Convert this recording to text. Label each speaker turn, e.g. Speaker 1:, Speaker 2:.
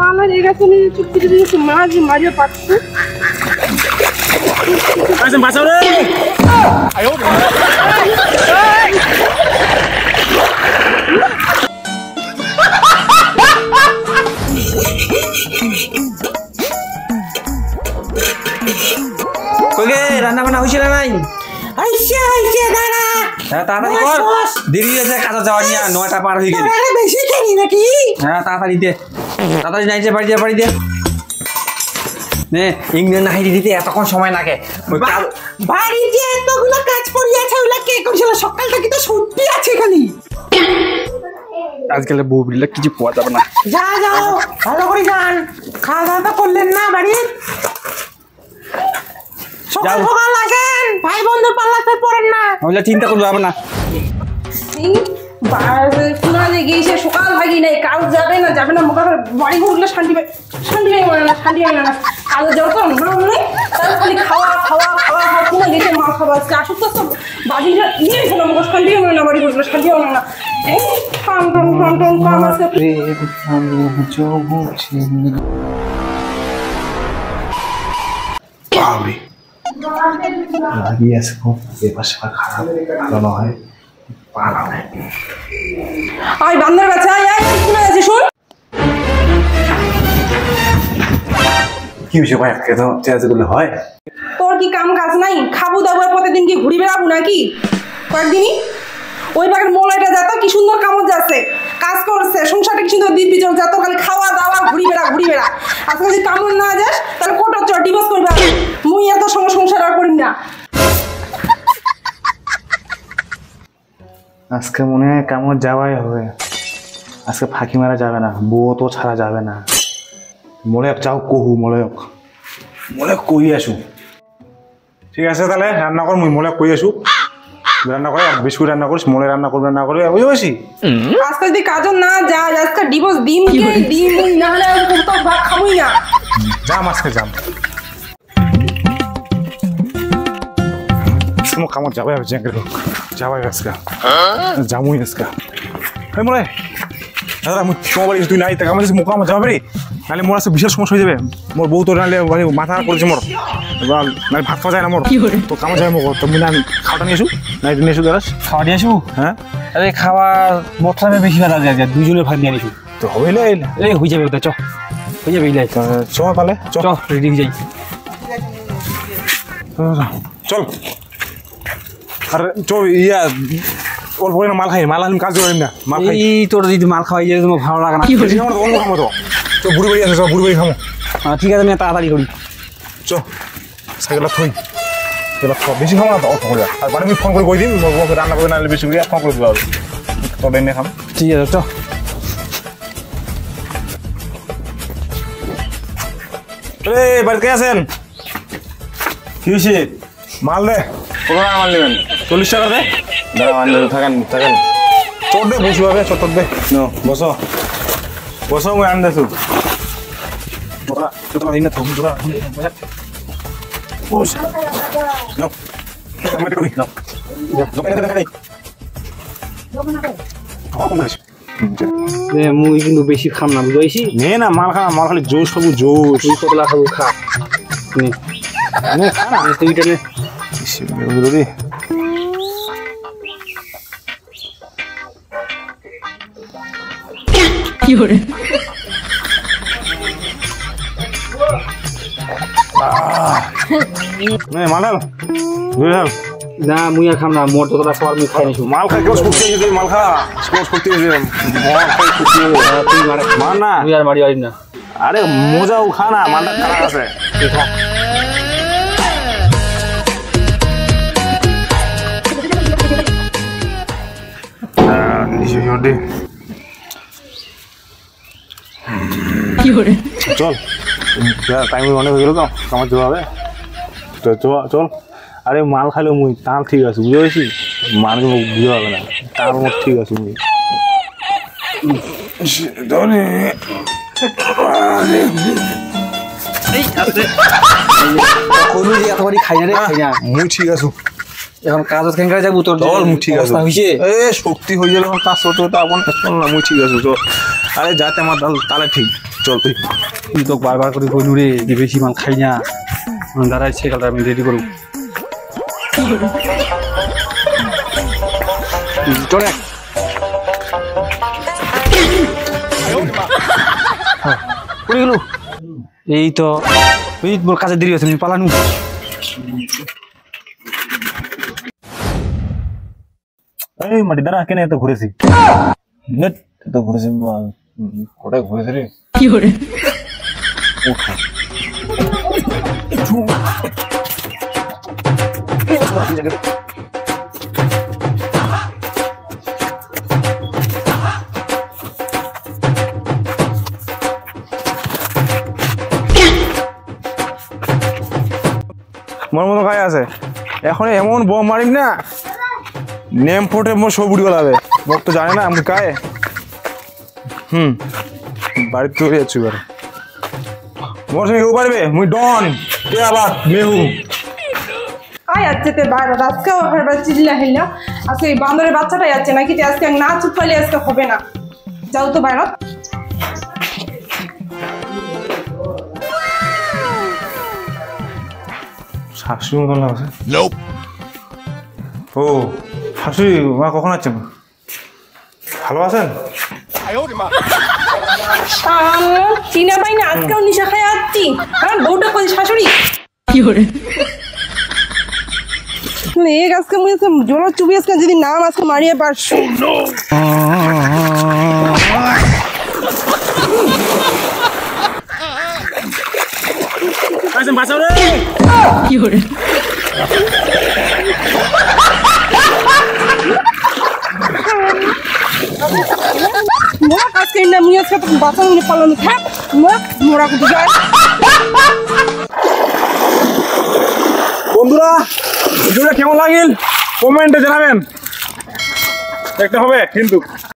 Speaker 1: পালা রে গেছে নি চুপটি চুপটি মাঝি মারিয়া পাচ্ছে
Speaker 2: আরে বাঁচাও রে আয়ো
Speaker 3: ওকে রান্না বান্না হইছে না নাই
Speaker 4: আইছে দাঁড়া
Speaker 3: হ্যাঁ তাড়াতাড়ি কর দেরি আছে কাজে যাওয়ার নিয়ে 9টা পার হয়ে গেল
Speaker 4: আরে বেশি খানি নাকি
Speaker 3: হ্যাঁ তাড়াতাড়ি দে তাড়াতাড়ি যাইছে বাড়ি দে নে ইংরেজি নাহি দিতে এতক্ষণ সময় লাগে ওই
Speaker 4: বাড়িতে এতগুলো কাজ পড়ে আছে ওগুলা কে করছিল সকাল থেকে তো ছুটি আছে খালি
Speaker 2: আজকাল বউ বিল্লা কিছু পাওয়া যাবে না
Speaker 4: যাও ভালো করে যান খাওয়া দাওয়া তো করলেন না বাড়ি সকাল আসেন ভাই বন্ধু পাল্লাতে পড়েন না
Speaker 3: ওইটা চিন্তা করলে হবে না
Speaker 1: শোনা যে গিয়েছে সকাল ভাগি নাই কাউ যাবে না মোকা বাড়ি ঘুরলে শান্তি হয় না কাজ যাওয়ার তো অনুভব নেই তাহলে খালি খাওয়া কোনো গেছে মা খাওয়া আসছে আসুক তো সব বাড়িটা নিয়ে শোনা মোকা শান্তি হয় না বাড়ি ঘুরলে শান্তি হয় না এই ঠান কাম আছে
Speaker 2: লাগিয়ে আছে খুব এবার সেবার খারাপ ভালো নয় পালা নেই
Speaker 1: আয় বান্দর বাচ্চা আয় শুনে আছে শুন
Speaker 2: কি হয়েছে ভাই আজকে তো চেয়ার করলে হয়
Speaker 1: তোর কি কাম কাজ নাই খাবো দাবো প্রতিদিন কি ঘুরি বেড়াবো নাকি কয়েকদিনই ওই বাগের মোলাইটা যত কি সুন্দর কামড় যাচ্ছে কাজ করছে সংসারটা কি সুন্দর দিব্যি চল যত খালি খাওয়া দাওয়া ঘুরি বেড়া আজকে যদি কামড় না যাস তাহলে কোটার চর ডিভোর্স করবে মুই এত সংসার আর করি না
Speaker 2: আজকে মনে হয় কামড় যাওয়াই হবে আজকে ফাঁকি মারা যাবে না বউ তো ছাড়া যাবে না মলয়ক যাও কহু মলয়ক কই আসু ঠিক আছে তাহলে রান্না কর মুই মলয়ক কই আসু রান্না করে বিস্কুট রান্না করিস মলে রান্না করে বুঝতে পারছি
Speaker 1: আজকে যদি কাজও না যা আজকে ডিভোর্স ডিম না হলে তো ভাত খাবই না
Speaker 2: যাম আজকে তোমার কামড় যাবে যাবে আজকে যামুই আজকে মনে দাদা আমি তোমার বাড়ি তুই নাই তাকে আমার মুখ আমার যাবে রে নাহলে মোর আজকে বিশাল সমস্যা হয়ে যাবে মোর বউ তো নাহলে মাথা করেছে মোর নাহলে ভাত খাওয়া যায় না মোর তো কামড় যাবে মোর তো মনে আমি খাওয়াটা নিয়ে আসু নাই নিয়ে আসু দাঁড়াস
Speaker 3: খাওয়া দিয়ে আসু
Speaker 2: হ্যাঁ
Speaker 3: আরে খাওয়া মোটরামে বেশি ভালো যায় দুজনে ভাত নিয়ে আনিসু
Speaker 2: তো হবে
Speaker 3: এই হয়ে যাবে চ হয়ে যাবে ইলাই
Speaker 2: চ তাহলে
Speaker 3: চ রেডি হয়ে যাই
Speaker 2: চল আরে চল ইয়া অল্প করে মাল খাই মাল আমি কাজ করি না মাল খাই
Speaker 3: এই তোর যদি মাল খাওয়াই যায় তোমার ভালো লাগে না
Speaker 2: অন্য খামো তো বুড়ি বাড়ি আছে বুড়ি বাড়ি খামো
Speaker 3: ঠিক আছে আমি তাড়াতাড়ি করি
Speaker 2: চ সাইকেলটা থই এবার বেশি খামো না তো অল্প করে আর মানে আমি ফোন করে কই দিন রান্না করে না বেশি করে ফোন করে দিবা তোর এনে খাম
Speaker 3: ঠিক আছে চ
Speaker 2: বাড়িতে আছেন কি হয়েছে মাল দে কত টাকা মাল নেবেন 40 টাকা দে দাঁড়া মাল থাকেন চোর দে বসু হবে চোর দে বসো মই আন দেছো
Speaker 3: মুই কিন্তু বেশি খাম না বুঝাইছি
Speaker 2: নে না মাল খালি জোশ খাবো জোশ
Speaker 3: তুই কতলা খাবো খা খা না তুইটা নে কি করে
Speaker 2: মাল
Speaker 3: না মুই আর খাম না মোর তোরা সবার মুই খাই নিছু
Speaker 2: মাল খা কেউ করতে গেছে মাল খা স্কোর করতে গেছে
Speaker 3: তুই মারে
Speaker 2: মার না
Speaker 3: মুই আর মারি পারি না
Speaker 2: আরে মজাও খা না মালটা খারাপ আছে
Speaker 3: খা
Speaker 2: চল টাইম অনেক হয়ে গেল তো কামার যেতে হবে তো চল আরে মাল খাইলে মুই তার ঠিক আছে বুঝতে পারছি মানুষ বুঝতে পারবে না তার মত ঠিক আছে মুই
Speaker 3: মুই ঠিক আছো এখন কাজ কেন করে যাবো তোর
Speaker 2: চল মুই ঠিক আছে
Speaker 3: হইছে
Speaker 2: এ শক্তি হয়ে গেল কাজ করতে করতে আপন চল না মুই ঠিক আছে চল আরে যাতে আমার তাহলে ঠিক চল তুই
Speaker 3: তুই তো বারবার করে কইলু রে যে বেশি মাল খাই না দাঁড়াই সেকালটা আমি রেডি করব চলে পড়ে গেল এই তো ওই মোর কাছে দেরি আছে আমি পালানু
Speaker 2: এই মাটি দাঁড়া কেন এত ঘুরেছি নেট এত ঘুরেছি কোটায় ঘুরেছি রে
Speaker 1: কি করে
Speaker 2: মোর মতো খাই আছে এখন এমন বম মারিম না নেম ফোটে মোর সব উড়ি গলাবে মোক তো জানে না আমি কায় বাড়িতে চলে যাচ্ছি এবার মোর সঙ্গে কেউ পারবে মুই ডন কে আবার মেহু
Speaker 1: আয় যাচ্ছে তে বাইরে আজকেও একবার চিল্লা হিল্লা আজকে এই বান্দরের বাচ্চাটাই যাচ্ছে নাকি যে আজকে না চুপ করলে আজকে হবে না যাও তো বাইরে
Speaker 2: শাশুড়ি মতন লাগছে ও শাশুড়ি মা কখন আছেন ভালো আছেন
Speaker 1: চিনা পাই না আজকেও নিশা খাই যাচ্ছি হ্যাঁ বউটা কই শাশুড়ি কি করে এক আজকে মুই আজকে জোর চুবি আজকে যদি নাম আজকে মারিয়ে পারছো
Speaker 2: বাঁচাও রে
Speaker 1: কি করে মোরা কাজ করি না মুই আজকে বাঁচানো নিয়ে পালানো থাক মোরা কোথায় যায়
Speaker 2: বন্ধুরা ভিডিওটা কেমন লাগিল কমেন্টে জানাবেন দেখতে হবে কিন্তু